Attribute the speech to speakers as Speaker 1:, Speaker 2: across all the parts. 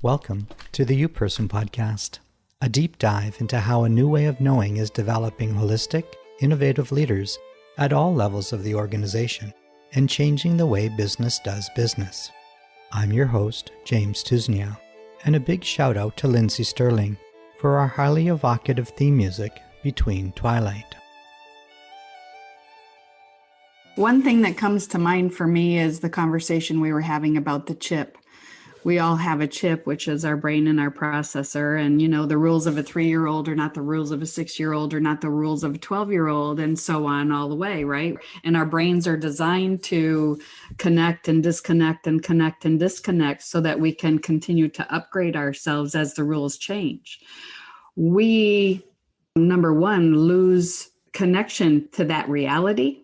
Speaker 1: Welcome to the U-Person Podcast, a deep dive into how a new way of knowing is developing holistic, innovative leaders at all levels of the organization and changing the way business does business. I'm your host, James Tuznia, and a big shout out to Lindsay Sterling for our highly evocative theme music, Between Twilight.
Speaker 2: One thing that comes to mind for me is the conversation we were having about the chip. We all have a chip, which is our brain and our processor. And, you know, the rules of a 3-year-old are not the rules of a 6-year-old, or not the rules of a 12-year-old, and so on all the way, right? And our brains are designed to connect and disconnect and connect and disconnect so that we can continue to upgrade ourselves as the rules change. We, number one, lose connection to that reality.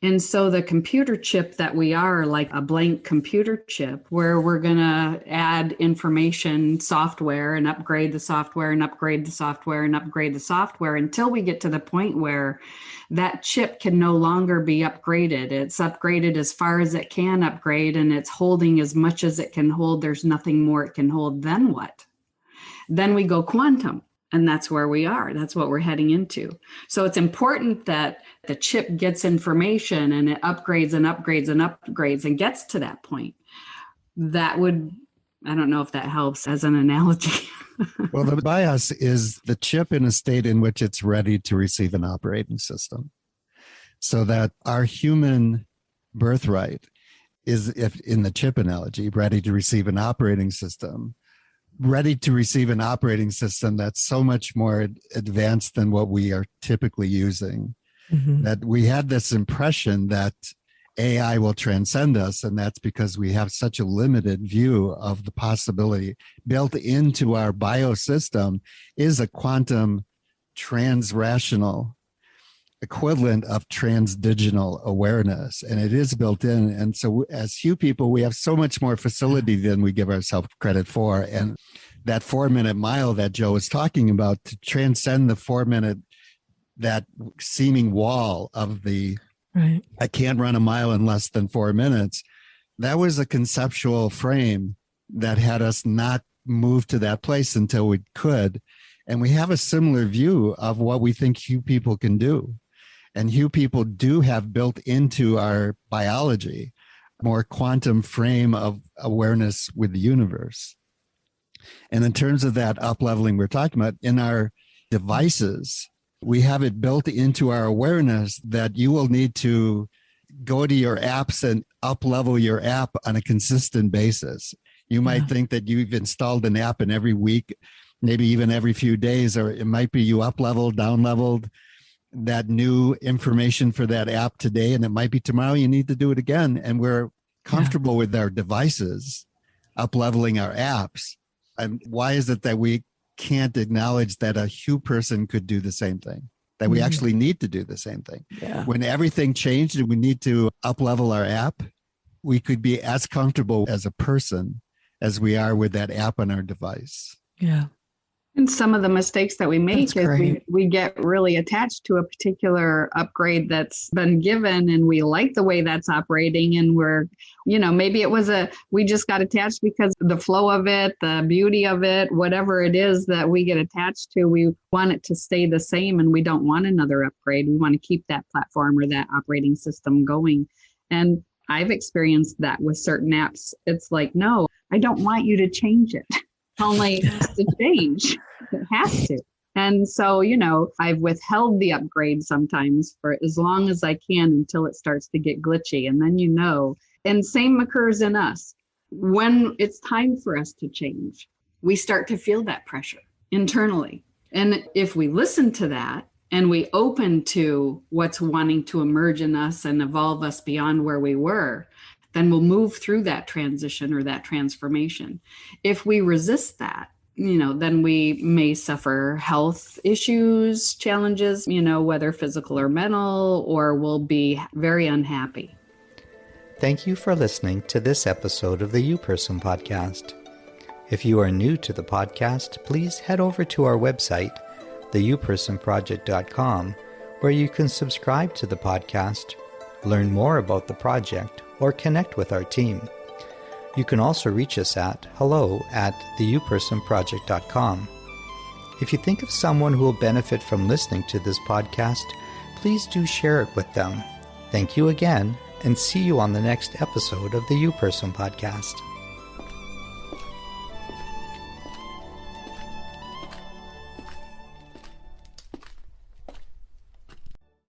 Speaker 2: And so the computer chip that we are, like a blank computer chip, where we're going to add information, software, and upgrade the software and upgrade the software and upgrade the software until we get to the point where that chip can no longer be upgraded. It's upgraded as far as it can upgrade, and it's holding as much as it can hold. There's nothing more it can hold. Then what? Then we go quantum. And that's where we are. That's what we're heading into. So it's important that the chip gets information and it upgrades and upgrades and upgrades and gets to that point. That would, I don't know if that helps as an analogy.
Speaker 3: Well, the bias is the chip in a state in which it's ready to receive an operating system. So that our human birthright is, if in the chip analogy, ready to receive an operating system. Ready to receive an operating system that's so much more advanced than what we are typically using. Mm-hmm. That we had this impression that AI will transcend us, and that's because we have such a limited view of the possibility. Built into our biosystem is a quantum transrational equivalent of transdigital awareness, and it is built in. And so as few people, we have so much more facility than we give ourselves credit for. And that 4-minute mile that Joe was talking about, to transcend the 4-minute, that seeming wall of the, right, I can't run a mile in less than 4 minutes. That was a conceptual frame that had us not move to that place until we could. And we have a similar view of what we think few people can do. And few people do have built into our biology more quantum frame of awareness with the universe. And in terms of that up-leveling we're talking about, in our devices, we have it built into our awareness that you will need to go to your apps and up-level your app on a consistent basis. You might think that you've installed an app, and every week, maybe even every few days, or it might be you up-leveled, down-leveled that new information for that app today, and it might be tomorrow you need to do it again. And we're comfortable with our devices up-leveling our apps. And why is it that we can't acknowledge that a Hugh person could do the same thing, that we actually need to do the same thing? Yeah. When everything changed and we need to up-level our app, we could be as comfortable as a person as we are with that app on our device.
Speaker 2: Yeah. And some of the mistakes that we make is we get really attached to a particular upgrade that's been given, and we like the way that's operating, and we're, maybe it was we just got attached because the flow of it, the beauty of it, whatever it is that we get attached to, we want it to stay the same, and we don't want another upgrade. We want to keep that platform or that operating system going. And I've experienced that with certain apps. It's like, no, I don't want you to change it. Only it has to change. It has to. And so, I've withheld the upgrade sometimes for as long as I can until it starts to get glitchy. And then, and same occurs in us. When it's time for us to change, we start to feel that pressure internally. And if we listen to that and we open to what's wanting to emerge in us and evolve us beyond where we were, then we'll move through that transition or that transformation. If we resist that, then we may suffer health issues, challenges, whether physical or mental, or we'll be very unhappy.
Speaker 1: Thank you for listening to this episode of the U-Person Podcast. If you are new to the podcast, please head over to our website, theupersonproject.com, where you can subscribe to the podcast, learn more about the project, or connect with our team. You can also reach us at hello@theyoupersonproject.com. If you think of someone who will benefit from listening to this podcast, please do share it with them. Thank you again, and see you on the next episode of the You Person Podcast.